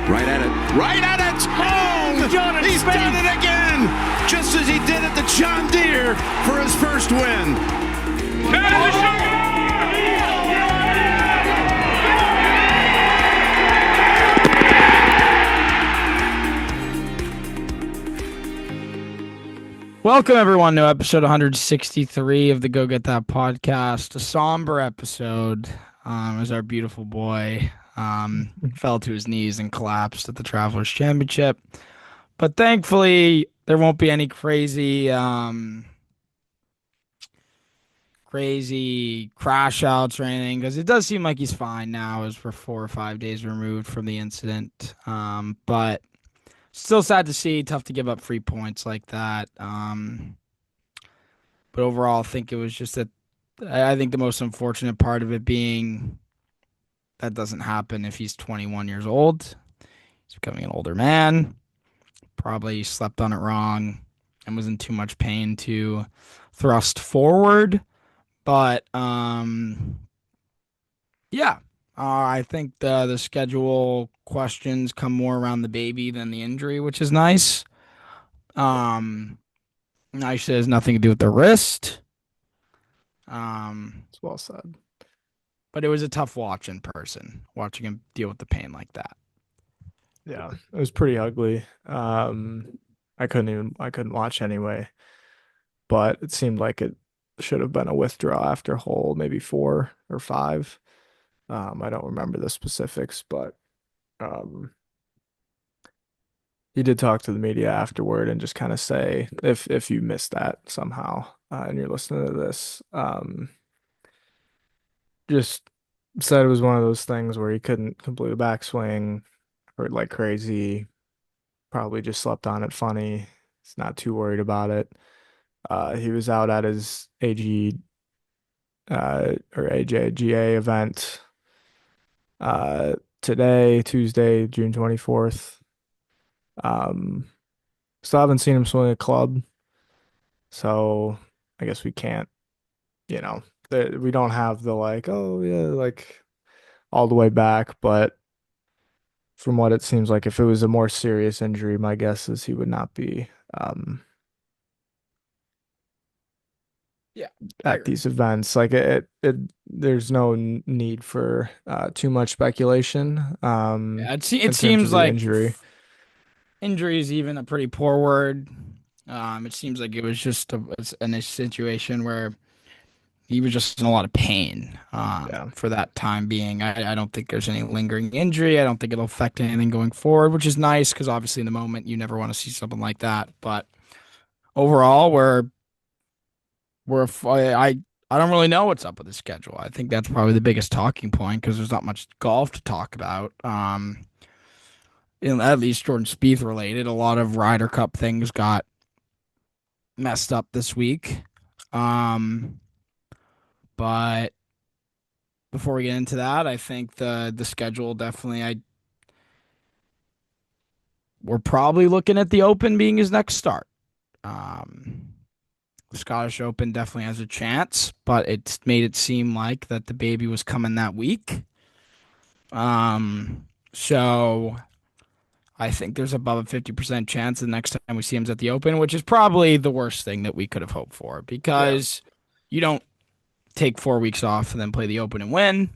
Right at it. Right at it. Oh, Jordan he's Spieth. done it again. Just as he did at the John Deere for his first win. Welcome, everyone, to episode 163 of the Go Get That podcast. A somber episode as our beautiful boy fell to his knees and collapsed at the Travelers Championship. But thankfully, there won't be any crazy crash outs or anything, because it does seem like he's fine now as we're 4 or 5 days removed from the incident. But still sad to see. Tough to give up free points like that. But overall, I think it was just that. I think the most unfortunate part of it being that doesn't happen if he's 21 years old. He's becoming an older man. Probably slept on it wrong and was in too much pain to thrust forward. But yeah. I think the schedule questions come more around the baby than the injury, which is nice. Nice has nothing to do with the wrist. It's well said. But it was a tough watch in person, watching him deal with the pain like that. Yeah, it was pretty ugly. I couldn't watch anyway, but it seemed like it should have been a withdrawal after hole maybe 4 or 5. I don't remember the specifics, but he did talk to the media afterward and just kind of say, if you missed that somehow and you're listening to this, just said it was one of those things where he couldn't complete a backswing, hurt like crazy, probably just slept on it funny. He's not too worried about it. He was out at his AG or AJGA event today, Tuesday, June 24th. Still haven't seen him swing a club, so I guess we can't, we don't have the all the way back, but from what it seems like, if it was a more serious injury, my guess is he would not be at these events. Like there's no need for too much speculation. It seems like injury is even a pretty poor word. It seems like it was just a situation where he was just in a lot of pain for that time being. I don't think there's any lingering injury. I don't think it'll affect anything going forward, which is nice because obviously in the moment you never want to see something like that. But overall, I don't really know what's up with the schedule. I think that's probably the biggest talking point because there's not much golf to talk about. At least Jordan Spieth related, a lot of Ryder Cup things got messed up this week. But before we get into that, I think the schedule definitely we're probably looking at the Open being his next start. The Scottish Open definitely has a chance, but it's made it seem like that the baby was coming that week. So I think there's above a 50% chance the next time we see him at the Open, which is probably the worst thing that we could have hoped for because you don't take 4 weeks off and then play the Open and win,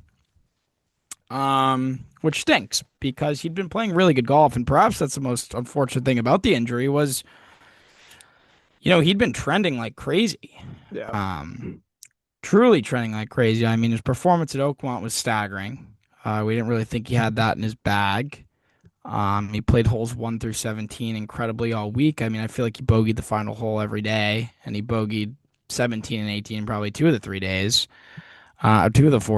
which stinks because he'd been playing really good golf, and perhaps that's the most unfortunate thing about the injury was, he'd been trending like crazy. Yeah. Truly trending like crazy. I mean, his performance at Oakmont was staggering. We didn't really think he had that in his bag. He played holes 1 through 17 incredibly all week. I mean, I feel like he bogeyed the final hole every day, and he bogeyed 17 and 18 probably 2 of the 4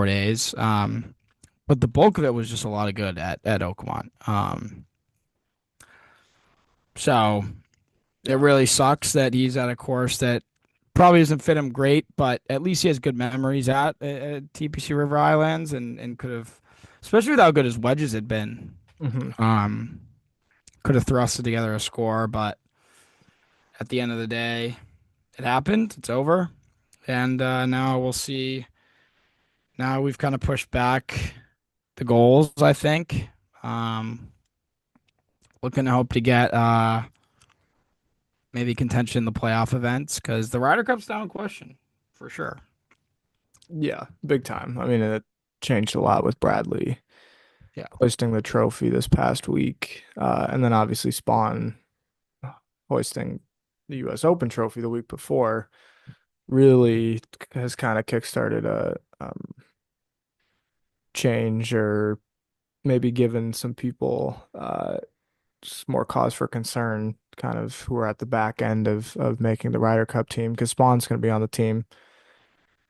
days. But the bulk of it was just a lot of good at Oakmont. So it really sucks that he's at a course that probably doesn't fit him great, but at least he has good memories at TPC River Islands and could have, especially with how good his wedges had been, could have thrusted together a score, but at the end of the day, it happened. It's over. And now we'll see. Now we've kind of pushed back the goals, I think. looking to hope to get maybe contention in the playoff events because the Ryder Cup's down in question for sure. Yeah, big time. I mean, it changed a lot with Bradley Yeah. hoisting the trophy this past week, and then obviously Spawn hoisting the U.S. Open trophy the week before. Really has kind of kickstarted a change, or maybe given some people just more cause for concern, kind of who are at the back end of making the Ryder Cup team, because Spawn's going to be on the team.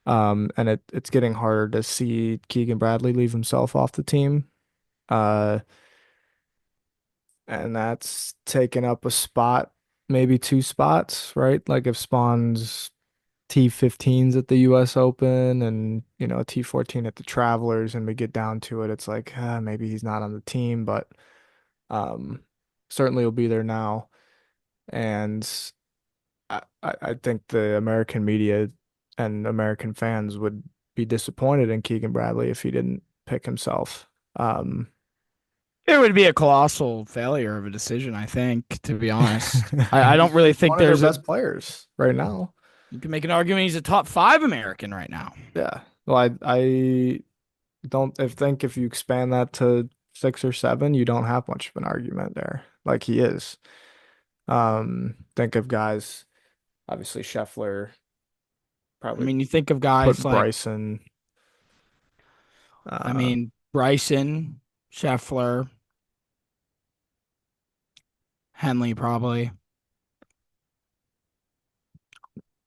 And it's getting harder to see Keegan Bradley leave himself off the team. Uh, and that's taken up a spot, maybe two spots, right? Like if Spawn's T15s at the US Open and, T14 at the Travelers, and we get down to it, it's like, maybe he's not on the team, but um, certainly will be there now. And I think the American media and American fans would be disappointed in Keegan Bradley if he didn't pick himself. Um, It would be a colossal failure of a decision, I think, to be honest. I don't really think one of their there's a best players right now. you can make an argument he's a top 5 American right now. Yeah. Well, I don't I think if you expand that to 6 or 7, you don't have much of an argument there, like he is. Think of guys, obviously Scheffler, I probably mean, you think of put guys like Bryson. I Uh, mean, Bryson, Scheffler, Henley probably.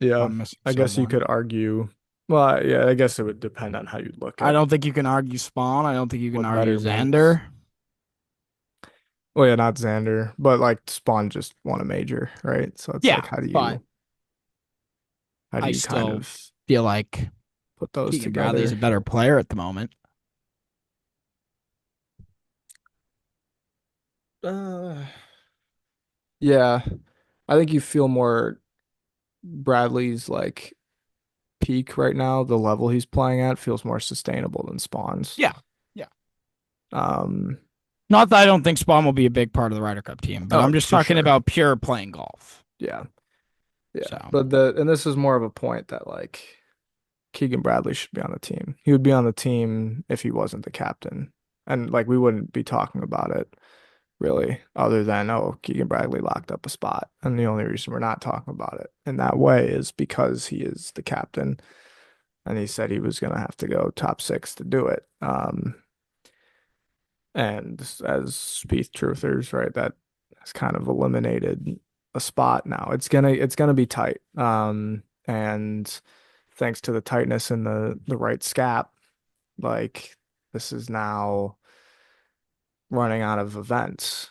yeah, I'm missing I guess you someone. could argue. Well, yeah, I guess it would depend on how you look I at don't think you can argue Spawn. I don't think you can what argue betterments. Xander. Well, yeah, not Xander, but like Spawn just won a major, right? So it's Yeah, like, how do but you how do I you kind still of feel like put those Keegan Bradley's a together? better player at the moment. Uh, yeah, I think you feel more Bradley's like peak right now, the level he's playing at feels more sustainable than Spawn's. Yeah. Yeah. Um, Not that I don't think Spawn will be a big part of the Ryder Cup team, but oh, I'm just for talking sure. about pure playing golf. Yeah. Yeah. So, But this is more of a point that like Keegan Bradley should be on the team. He would be on the team if he wasn't the captain. And like we wouldn't be talking about it really, other than, oh, Keegan Bradley locked up a spot. And the only reason we're not talking about it in that way is because he is the captain and he said he was gonna have to go top 6 to do it. And as Spieth truthers, right, that has kind of eliminated a spot now. It's gonna be tight. And thanks to the tightness in the right scap, like this is now running out of events.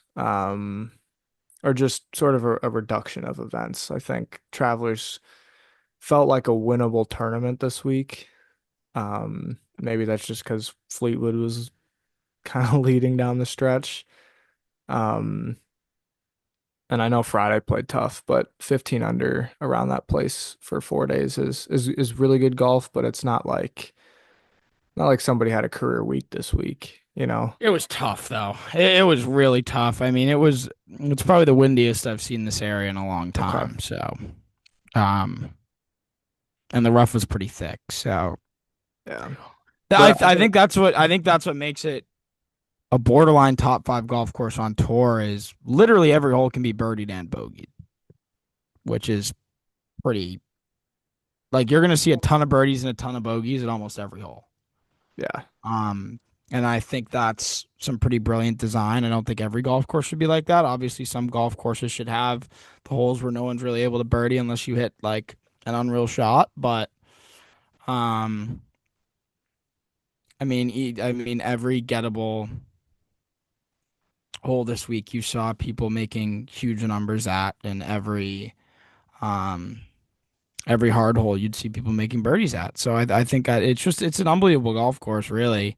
Or just sort of a reduction of events. I think Travelers felt like a winnable tournament this week. Maybe that's just because Fleetwood was kind of leading down the stretch. Um, and I know Friday played tough, but 15 under around that place for 4 days is really good golf, but it's not like somebody had a career week this week. it was tough though. It was really tough. I mean, it's probably the windiest I've seen this area in a long Okay. time. So, um, and the rough was pretty thick. So, Yeah. I But I think that's what makes it a borderline top 5 golf course on tour is literally every hole can be birdied and bogeyed, which is pretty like you're gonna see a ton of birdies and a ton of bogeys at almost every hole. yeah. Um, and I think that's some pretty brilliant design. I don't think every golf course should be like that. Obviously, some golf courses should have the holes where no one's really able to birdie unless you hit like an unreal shot. But um, I mean, every gettable hole this week, you saw people making huge numbers at, and um every hard hole you'd see people making birdies at. So I think it's an unbelievable golf course, really.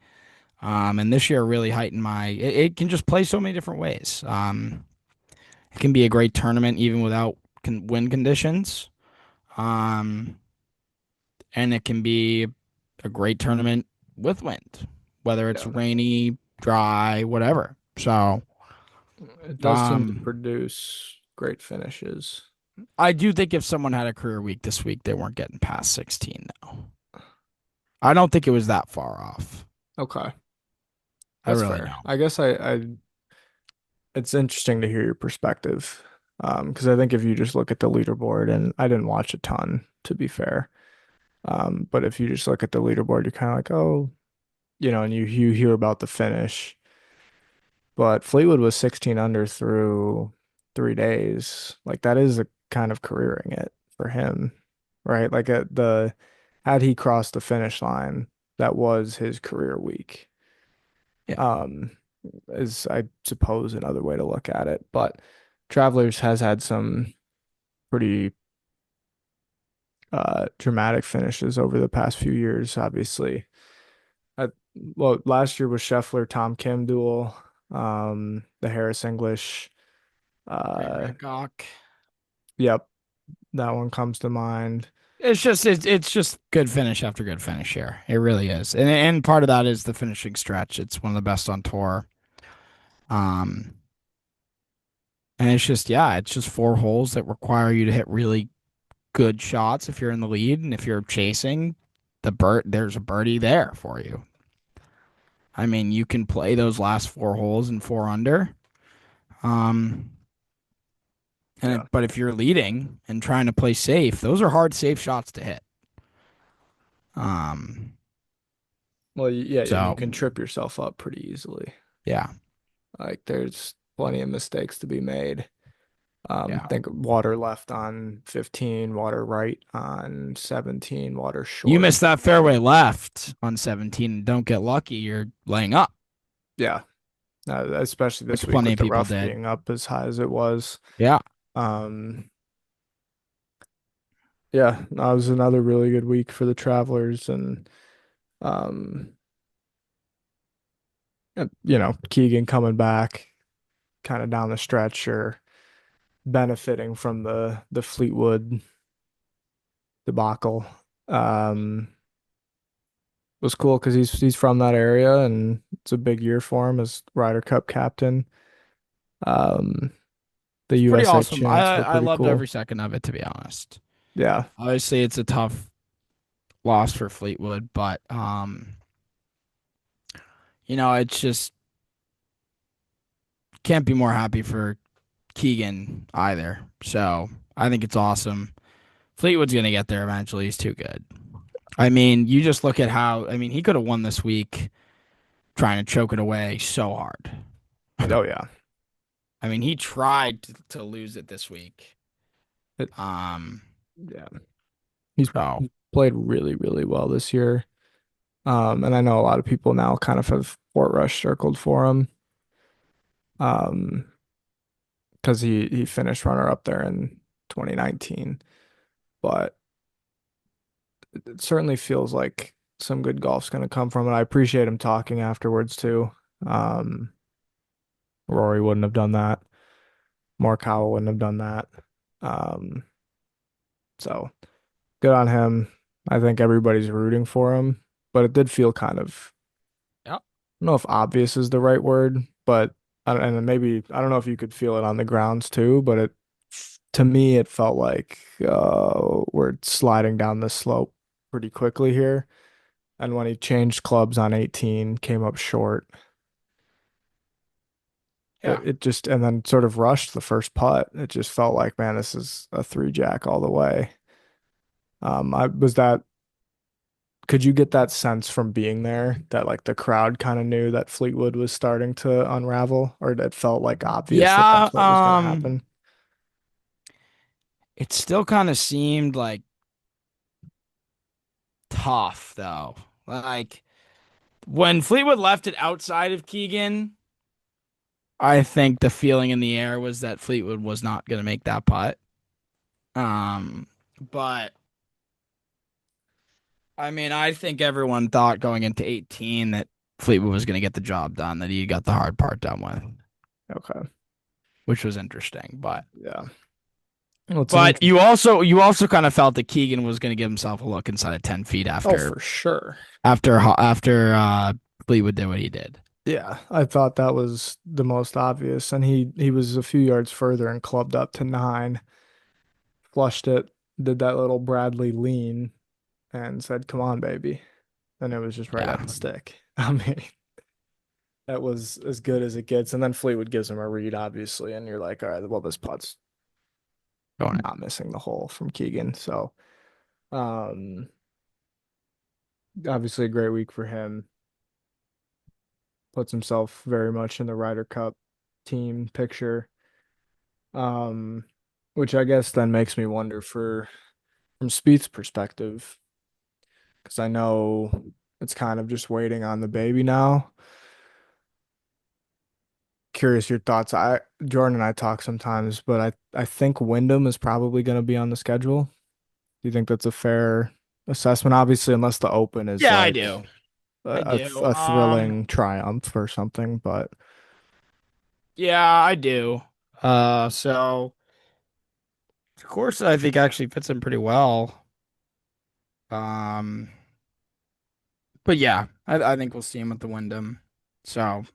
And this year really heightened it can just play so many different ways. It can be a great tournament even without wind conditions. Um, and it can be a great tournament with wind, whether it's Yeah. rainy, dry, whatever. So, It does seem to Um, produce great finishes. I do think if someone had a career week this week, they weren't getting past 16 though. I don't think it was that far off. Okay, I that's really fair. don't. I guess it's interesting to hear your perspective. Because I think if you just look at the leaderboard, and I didn't watch a ton, to be fair. But if you just look at the leaderboard, you're kind of like, oh, and you hear about the finish. But Fleetwood was 16 under through 3 days. Like that is a kind of careering it for him, right? Like at the had he crossed the finish line, that was his career week. Yeah. Um, is I suppose another way to look at it. But Travelers has had some pretty dramatic finishes over the past few years, obviously. I, well, last year was Scheffler Tom Kim duel, the Harris English. Ray Uh, Redcock. yep, that one comes to mind. It's just good finish after good finish here. It really is, and part of that is the finishing stretch. It's one of the best on tour. Um, and it's just 4 holes that require you to hit really good shots if you're in the lead, and if you're chasing there's a birdie there for you. I mean, you can play those last 4 holes in 4 under. Um, Yeah. but if you're leading and trying to play safe, those are hard, safe shots to hit. Um, Well, yeah, and you so can trip yourself up pretty easily. yeah, Like there's plenty of mistakes to be made. yeah. Think water left on 15, water right on 17, water You short. miss that fairway left on 17 and don't get lucky, you're laying up, Yeah. Especially this which week plenty with of the people rough did. being up as high as it was. Yeah. Um, yeah, that was another really good week for the Travelers, and um, Keegan coming back kind of down the stretch or benefiting from the Fleetwood debacle. Um, was cool because he's from that area, and it's a big year for him as Ryder Cup captain. Um, the It's pretty USA awesome. I champs were I pretty loved cool. every second of it, to be honest. Yeah, Obviously, it's a tough loss for Fleetwood, but it's just can't be more happy for Keegan either. So I think it's awesome. Fleetwood's gonna get there eventually. He's too good. I mean, you just look at he could have won this week trying to choke it away so hard. oh yeah, I mean, he tried to lose it this week. it, Um, yeah. He's so played really, really well this year. And I know a lot of people now kind of have Fort Rush circled for him. Um, because he finished runner up there in 2019, but it certainly feels like some good golf's going to come from it. I appreciate him talking afterwards too. Um, Rory wouldn't have done that. Morikawa wouldn't have done that. Um, so good on him. I think everybody's rooting for him, but it did feel kind of, yeah, I don't know if obvious is the right word, but and maybe I don't know if you could feel it on the grounds too, but to me it felt like we're sliding down the slope pretty quickly here. And when he changed clubs on 18, came up short, yeah. it just and then sort of rushed the first putt. It just felt like, man, this is a three jack all the way. I was that Could you get that sense from being there that like the crowd kind of knew that Fleetwood was starting to unravel, or that felt like obvious that Yeah, that's what was going to happen? it still kind of seemed like tough though. Like when Fleetwood left it outside of Keegan, I think the feeling in the air was that Fleetwood was not going to make that putt. But I mean, I think everyone thought going into 18 that Fleetwood was going to get the job done, that he got the hard part done with, Okay. which was interesting. But Yeah. Well, it's an but interesting. you also kind of felt that Keegan was going to give himself a look inside of 10 feet Oh, after for sure. after Fleetwood did what he did. Yeah, I thought that was the most obvious, and he was a few yards further and clubbed up to nine, flushed it, did that little Bradley lean, and said, "Come on, baby," and it was just right Yeah. at the stick. I mean, that was as good as it gets. And then Fleetwood gives him a read, obviously, and you're like, all right, well, this putt's Going not missing the hole from Keegan. So, um, obviously a great week for him. Puts himself very much in the Ryder Cup team picture. Um, which I guess then makes me wonder from Spieth's perspective, because I know it's kind of just waiting on the baby now. Curious your thoughts. Jordan and I talk sometimes, but I think Wyndham is probably going to be on the schedule. Do you think that's a fair assessment? Obviously, unless the Open is Yeah, I like do. I do. a thrilling triumph or something, but Yeah, I do. So of course I think actually fits in pretty well. Um, but yeah, I think we'll see him at the Wyndham. So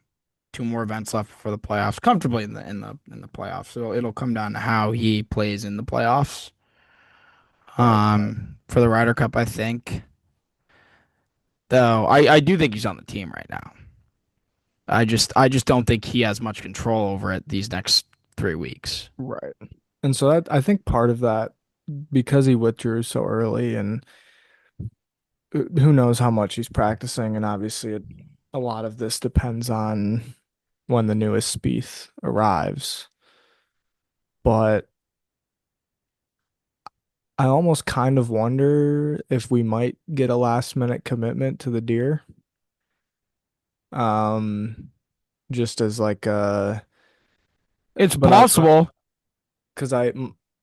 two more events left for the playoffs, comfortably in the playoffs. So it'll come down to how he plays in the playoffs. right. For the Ryder Cup, I think. Though I do think he's on the team right now. I just don't think he has much control over it these next 3 weeks. Right. And so that I think part of that because he withdrew so early and who knows how much he's practicing and obviously a lot of this depends on when the newest Spieth arrives. But I almost kind of wonder if we might get a last minute commitment to the deer. Um, just as like It's but I possible. because I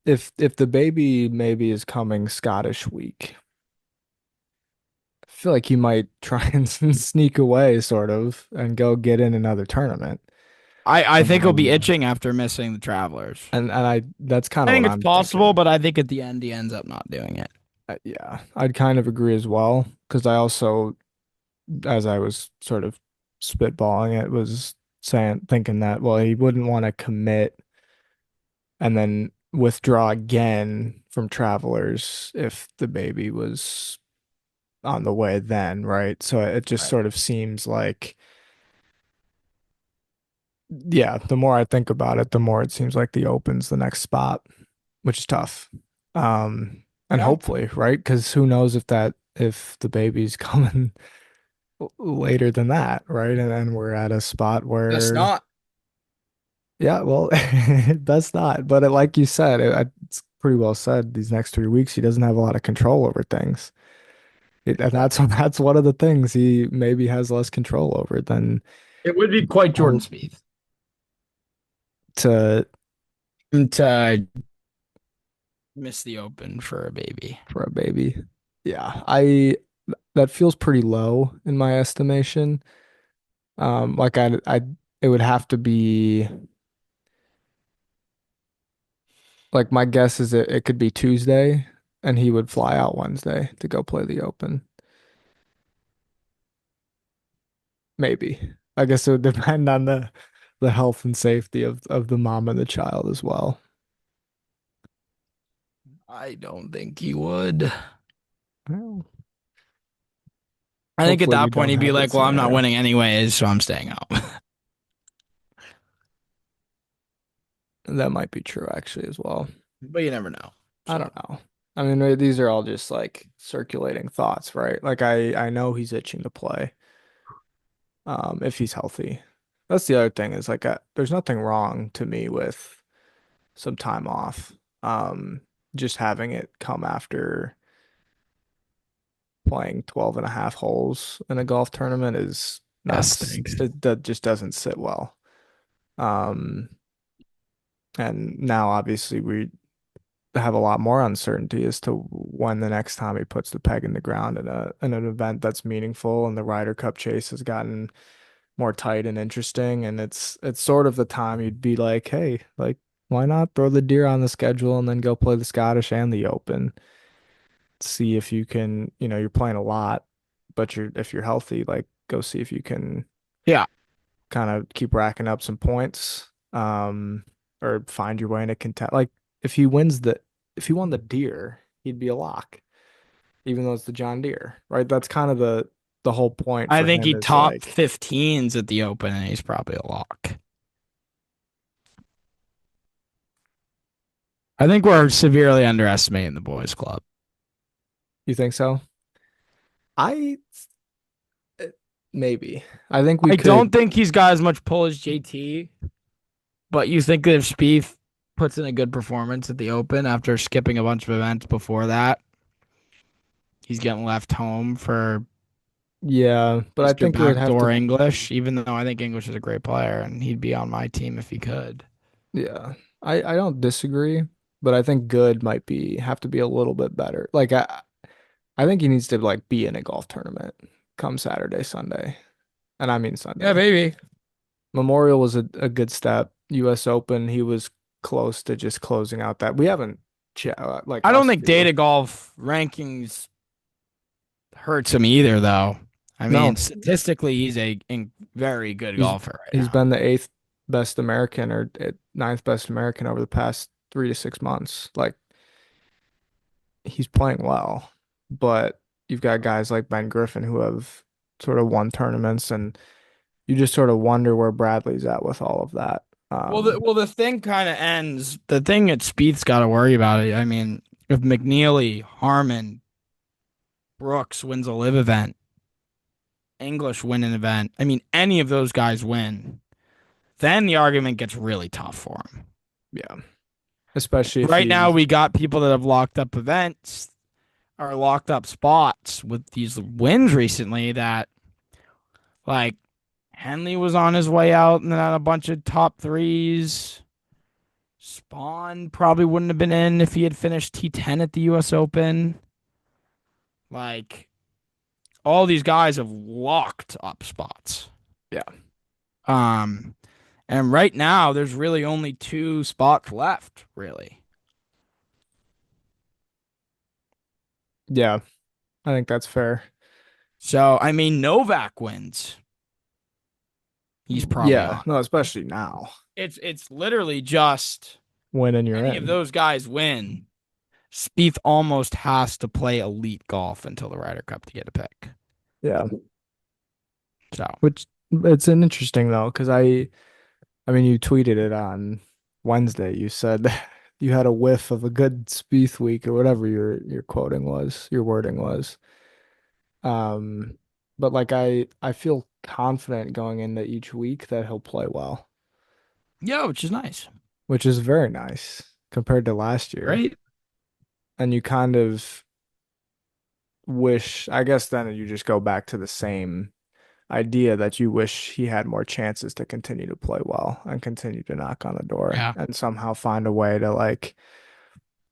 if the baby maybe is coming Scottish week, I feel like he might try and sneak away sort of and go get in another tournament. I think he'll be Um, itching after missing the Travelers. and I that's kind I of what think it's I'm possible, thinking. but I think at the end he ends up not doing it. Yeah, I'd kind of agree as well because I also, as I was sort of spitballing it, was saying thinking that well he wouldn't want to commit and then withdraw again from Travelers if the baby was on the way then, right? So it just Right. sort of seems like, yeah, the more I think about it, the more it seems like the Open's the next spot, which is tough. And Yeah. hopefully, right? Because who knows if the baby's coming later than that, right? And then we're at a spot Guess where, not. yeah, well, that's not. But like you said, it's pretty well said. These next 3 weeks, he doesn't have a lot of control over things. And that's Exactly. that's one of the things he maybe has less control over than It would be quite Jordan hope Spieth to to miss the Open for a baby. for a baby. Yeah, I that feels pretty low in my estimation. Like it would have to be like my guess is it could be Tuesday and he would fly out Wednesday to go play the Open. Maybe. I guess it would depend on the health and safety of the mom and the child as well. I don't think he would. Well, I think at hopefully we that point don't he'd be have that like, "Well, I'm not scenario. winning anyways, so I'm staying out." That might be true actually as well. But you never know. I So don't know. I mean, these are all just like circulating thoughts, right? Like I know he's itching to play, if he's healthy. That's the other thing is like there's nothing wrong to me with some time off. Just having it come after playing 12 and a half holes in a golf tournament is that not stinks. that just doesn't sit well. Um, and now obviously we have a lot more uncertainty as to when the next time he puts the peg in the ground in an event that's meaningful, and the Ryder Cup chase has gotten more tight and interesting, and it's sort of the time you'd be like, hey, like why not throw the deer on the schedule and then go play the Scottish and the Open, see if you can, you're playing a lot, but if you're healthy, like go see if you can Yeah. kind of keep racking up some points, or find your way in a content. Like if he wins the if he won the Deere, he'd be a lock, even though it's the John Deere, right? That's kind of the whole point I for think him he is top like, 15s at the Open, and he's probably a lock. I think we're severely underestimating the boys' club. you think so? I maybe. I think we I don't could. think he's got as much pull as JT, but you think that if Spieth puts in a good performance at the Open after skipping a bunch of events before that, he's getting left home for Yeah, but I Mr. think it would have Backdoor to. English, even though I think English is a great player and he'd be on my team if he could. Yeah, I don't disagree, but I think good might be have to be a little bit better. Like I think he needs to like be in a golf tournament come Saturday, Sunday, and I mean Yeah, Sunday. maybe. Memorial was a good step. U.S. Open, he was close to just closing out that. We haven't chat like I don't us think two. data golf rankings hurts him either, though. I mean, No, statistically, he's a very good he's golfer right he's now. been the eighth best American or ninth best American over the past 3 to 6 months. Like he's playing well, but you've got guys like Ben Griffin who have sort of won tournaments, and you just sort of wonder where Bradley's at with all of that. The thing kind of ends. The thing that Spieth's got to worry about it. I mean, if McNeely, Harmon, Brooks wins a live event, English win an event. I mean, any of those guys win, then the argument gets really tough for him. Yeah, especially if Right now, he's we got people that have locked up events or locked up spots with these wins recently that, like, Henley was on his way out and then had a bunch of top threes. Spawn probably wouldn't have been in if he had finished T10 at the US Open. Like, all these guys have locked up spots. yeah, Um, and right now there's really only two spots left, really. yeah, I think that's fair. So, I mean, Novak wins. He's probably Yeah, on. no, especially now It's literally just winning you're any of in. those guys win. Spieth almost has to play elite golf until the Ryder Cup to get a pick. Yeah, So, which it's an interesting though, because I mean you tweeted it on Wednesday. You said you had a whiff of a good Spieth week or whatever your quoting was, your wording was. Um, but like I feel confident going into each week that he'll play well, yeah, which is nice. which is very nice compared to last year. Right? And you kind of wish, I guess then you just go back to the same idea that you wish he had more chances to continue to play well and continue to knock on the door Yeah. and somehow find a way to like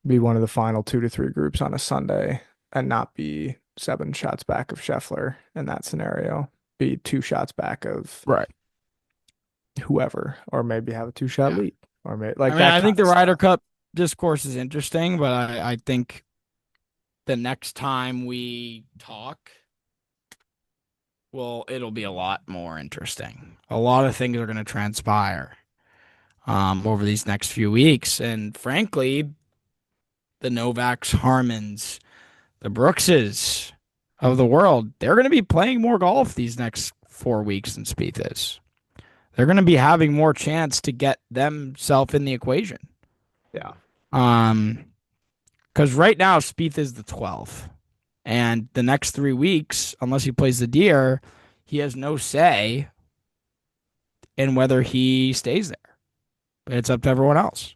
be one of the final 2 to 3 groups on a Sunday and not be 7 shots back of Scheffler in that scenario. Be 2 shots back of Right. whoever, or maybe have a 2 shot Yeah. lead, or maybe I like mean, that I kind think of the Ryder stuff. Cup discourse is interesting, but I think the next time we talk, well, it'll be a lot more interesting. A lot of things are going to transpire over these next few weeks. And frankly, the Novaks, Harmons, the Brookses of the world, they're going to be playing more golf these next 4 weeks than Spieth is. They're going to be having more chance to get themselves in the equation. Yeah. Um, because right now Spieth is the 12th, and the next 3 weeks, unless he plays the Deer, he has no say in whether he stays there. It's up to everyone else.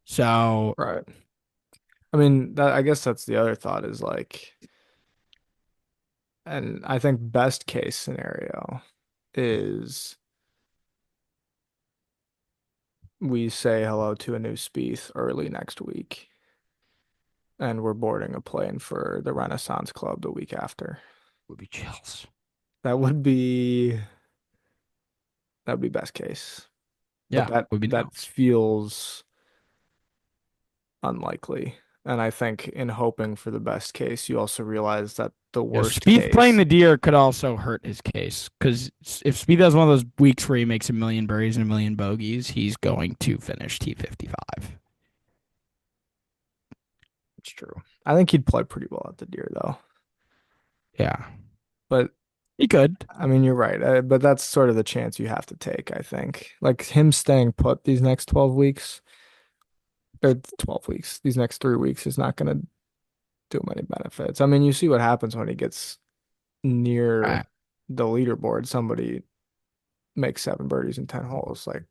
So Right. I mean, that I guess that's the other thought is like, and I think best case scenario is we say hello to a new Spieth early next week, and we're boarding a plane for the Renaissance Club the week after. would be chills. That would be best case, but Yeah, that would be that nuts. feels unlikely. And I think in hoping for the best case, you also realize that the Yeah, worst Spieth playing case, the deer could also hurt his case because if Spieth has one of those weeks where he makes a million birdies and a million bogeys, he's going to finish T55. it's true. I think he'd play pretty well at the deer though. Yeah, But he could. I mean, you're right. But that's sort of the chance you have to take, I think. Like him staying put these next 12 weeks, or 12 weeks, these next 3 weeks is not going to do him any benefits. I mean, you see what happens when he gets near Right. the leaderboard. Somebody makes 7 birdies in 10 holes. Like,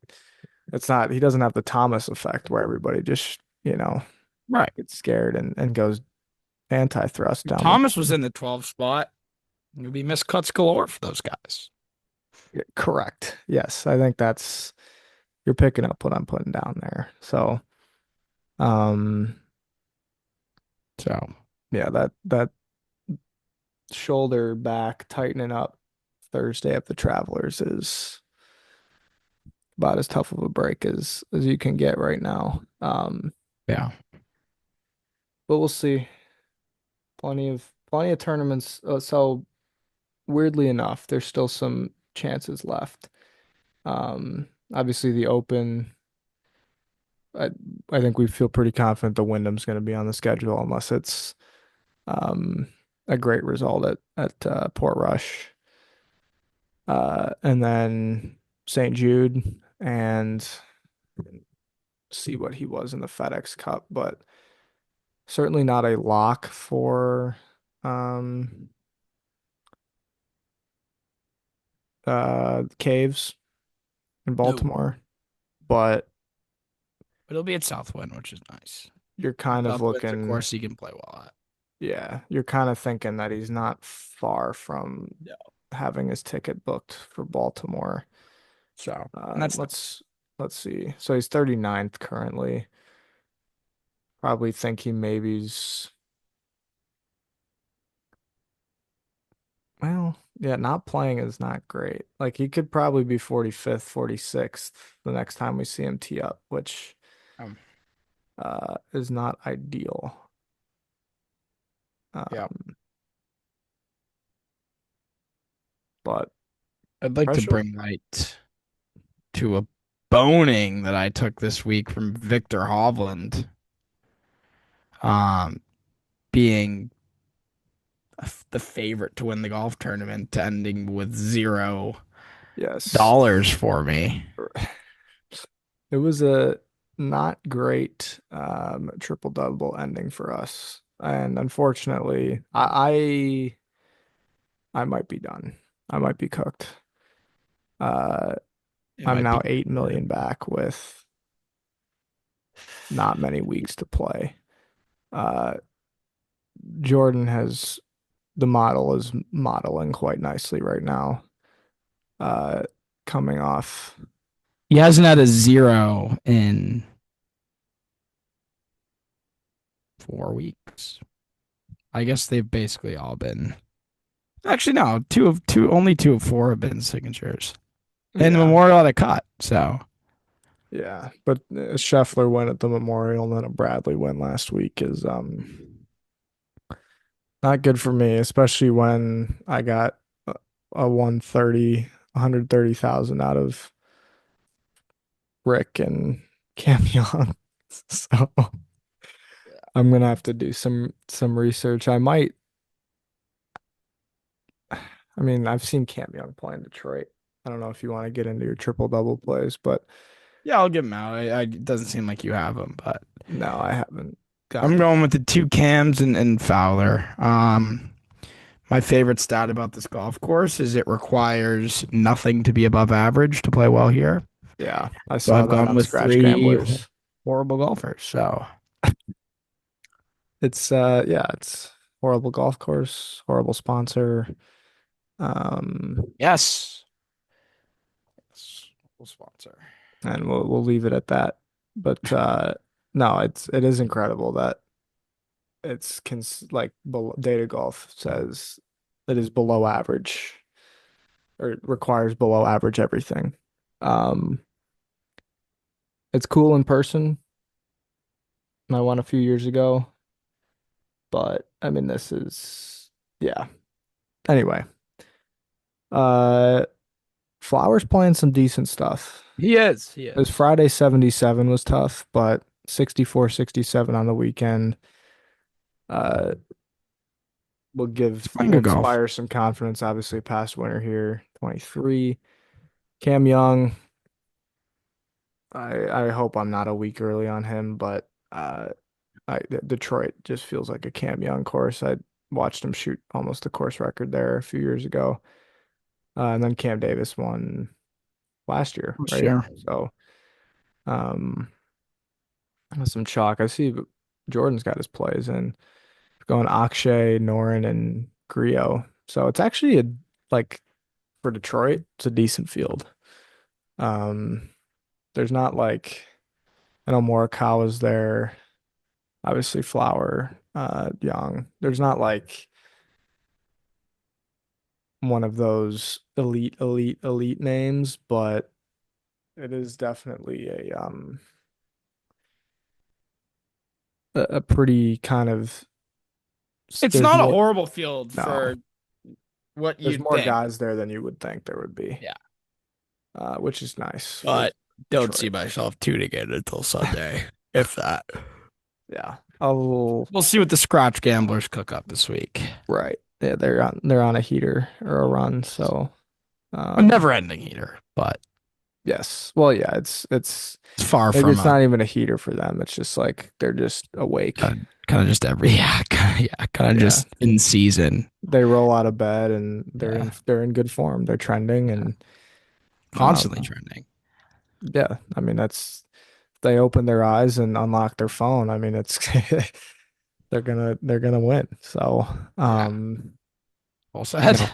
it's not, he doesn't have the Thomas effect where everybody just, Right. gets scared and goes anti-thrust If down the Thomas was board. in the 12th spot, it would be miscuts galore for those guys. Yeah, correct. Yes, I think that's you're picking up what I'm putting down there. So, um, So, yeah, that shoulder back tightening up Thursday at the Travelers is about as tough of a break as you can get right now. yeah. But we'll see. Plenty of tournaments. So weirdly enough, there's still some chances left. Obviously the Open. I I think we feel pretty confident the Wyndham's going to be on the schedule unless it's um a great result at Portrush. And then St. Jude and see what he was in the FedEx Cup, but certainly not a lock for um Caves in No. Baltimore, but But it'll be at Southwind, which is nice. you're kind of Southwind's a looking, course he can play well at. yeah, you're kind of thinking that he's not far from Yeah. having his ticket booked for Baltimore. So, and Uh, that's let's let's see. So he's 39th currently. Probably think he maybe's well, yeah, not playing is not great. Like he could probably be 45th, 46th the next time we see him tee up, which um, is not ideal. yeah. Um, but I'd like to pressure, bring light to a boning that I took this week from Victor Hovland, um, being the favorite to win the golf tournament, ending with yes. $0 for me. It was a not great triple double ending for us. And unfortunately, I might be done. I might be cooked. Uh, It I'm might now be 8 million back with not many weeks to play. Uh, Jordan has the model is modeling quite nicely right now. Uh, coming off, he hasn't had a zero in 4 weeks. I guess they've basically all been. Actually, no, only two of four have been signatures, and the yeah, Memorial had a cut. So yeah. But Scheffler win at the Memorial and then a Bradley win last week is not good for me, especially when I got a 130,000 out of Rick and Cam Young. So I'm gonna have to do some research. I mean, I've seen Cam Young play in Detroit. I don't know if you want to get into your triple double plays, but yeah, I'll give him out. It doesn't seem like you have him, but no, I haven't I'm gotten. going with the two Cams and Fowler. My favorite stat about this golf course is it requires nothing to be above average to play well here. Yeah, I So saw I've that gone on with Scratch three Gamblers. horrible golfers. So It's yeah, it's horrible golf course, horrible sponsor. Um, yes, we'll sponsor. and we'll leave it at that. But no, it is incredible that like Data Golf says it is below average or it requires below average everything. Um, it's cool in person. I won a few years ago. But I mean, this is yeah. Anyway, uh, Flowers playing some decent stuff. He is. He His is. Friday 77 was tough, but 64, 67 on the weekend uh He's playing will good golf. inspire some confidence. Obviously, past winner here, 23. Cam Young, I hope I'm not a week early on him, but Detroit just feels like a Cam Young course. I watched him shoot almost a course record there a few years ago. And then Cam Davis won last year, right? Sure. So, um, some chalk. I see Jordan's got his plays and going Akshay, Norin, and Griot. So it's actually like for Detroit, it's a decent field. Um, there's not like I know Morikawa's there, obviously Flower, Young. There's not like one of those elite names, but it is definitely a pretty kind of It's there's not a more horrible field no, for what there's you'd more think. guys there than you would think there would be, Yeah. which is nice for But don't see Detroit. myself tuning in until Sunday, if that. Yeah, a little We'll see what the scratch gamblers cook up this week. right. Yeah, they're on a heater or a run, so A never-ending heater, but yes. Well, yeah, it's it's far maybe from it's not even a heater for them. It's just like they're just awake. kind of just every kind of Yeah. just in season. They roll out of bed and Yeah, they're in good form. They're trending yeah. and Constantly um trending. yeah, I mean that's they open their eyes and unlock their phone. I mean it's they're gonna win. So Yeah, um well you said. know,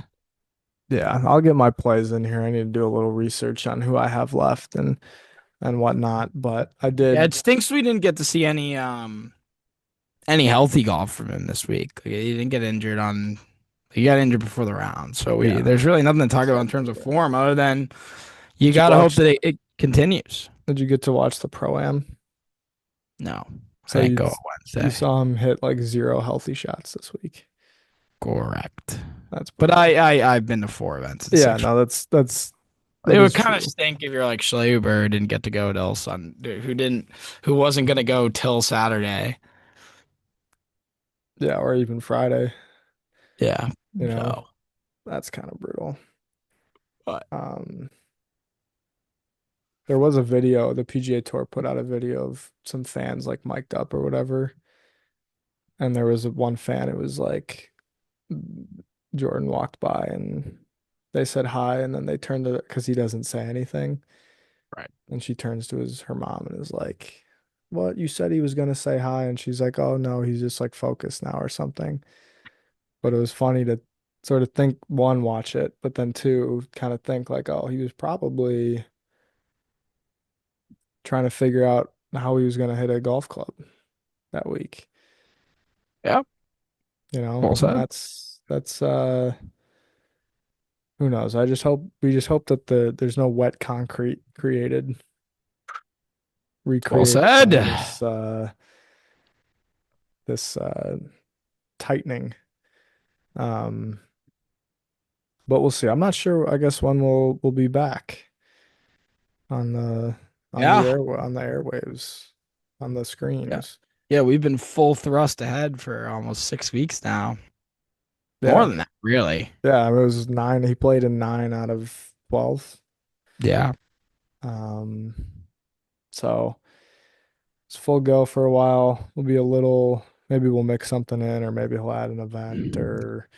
yeah, I'll get my plays in here. I need to do a little research on who I have left and whatnot. But I Yeah, did it stinks we didn't get to see any healthy golf from him this week. Like, he didn't get injured on. He got injured before the round, so yeah. there's really nothing to talk about in So terms of yeah. form other than you Did you got to hope watch that it continues. did you get to watch the pro-am? No, I So didn't go on you Wednesday. saw him hit like zero healthy shots this week. Correct. That's But brutal. I've been to 4 events and Yeah, six. no, It that would is kind of true. stink if you're like Schleber didn't get to go till who wasn't gonna go till Saturday. Yeah, or even Friday, Yeah. you know, So, that's kind of brutal. but Um, there was a video, the PGA Tour put out a video of some fans like mic'd up or whatever, and there was one fan, it was like Jordan walked by and they said hi, and then they turned to because he doesn't say anything, right. and she turns to her mom and is like, "What? You said he was gonna say hi," and she's like, "Oh no, he's just like focused now or something." But it was funny to sort of think one, watch it, but then two, kind of think like, oh, he was probably trying to figure out how he was going to hit a golf club that week, Yeah. you know, Well and said. that's who knows. We just hope that there's no wet concrete Well recreated said. by this tightening. Um, but we'll see. I'm not sure. I guess when we'll be back on the Yeah. airwaves on the Yeah. screens. Yeah, we've been full thrust ahead for almost 6 weeks now. More Yeah, than that, really. yeah. It was nine. He played in 9 out of 12. Yeah. Um, so it's full go for a while. We'll be a little. Maybe we'll mix something in, or maybe he'll add an event, You or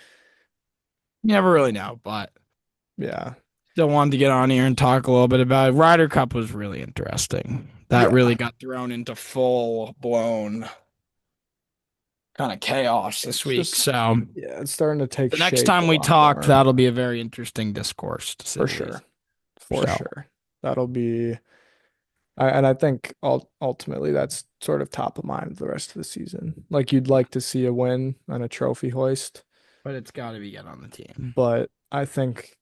never really know, but yeah, still wanted to get on here and talk a little bit about it. Ryder Cup was really interesting. That yeah. really got thrown into full blown kind of chaos this It's week. just So yeah, it's starting to take the next shape a time we lot talk, more that'll be a very interesting discourse, to say for the sure, least. for So, sure. That'll be. And I think ultimately that's sort of top of mind the rest of the season. Like you'd like to see a win and a trophy hoist, but it's got to be get on the team. but I think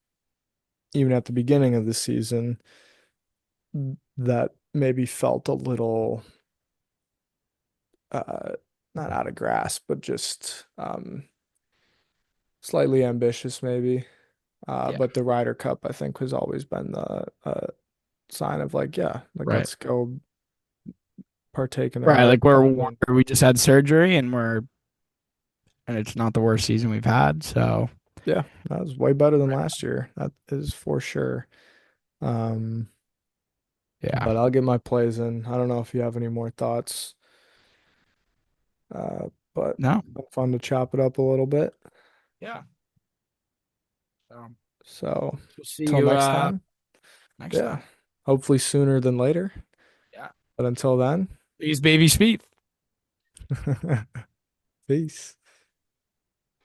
even at the beginning of the season, that maybe felt a little not out of grasp, but just slightly ambitious maybe. Yeah. But the Ryder Cup, I think, has always been the sign of like, yeah, like Right. let's go partake in the Right. Ryder Like we're Cup. where we just had surgery and it's not the worst season we've had. So Yeah, that was way better than last year. That is for sure. Um, yeah. but I'll get my plays in. I don't know if you have any more thoughts. But No. fun to chop it up a little bit. Yeah. So So we'll see till you next time. next Yeah. time. Hopefully sooner than later. Yeah. But until then, Please, baby Spieth. peace.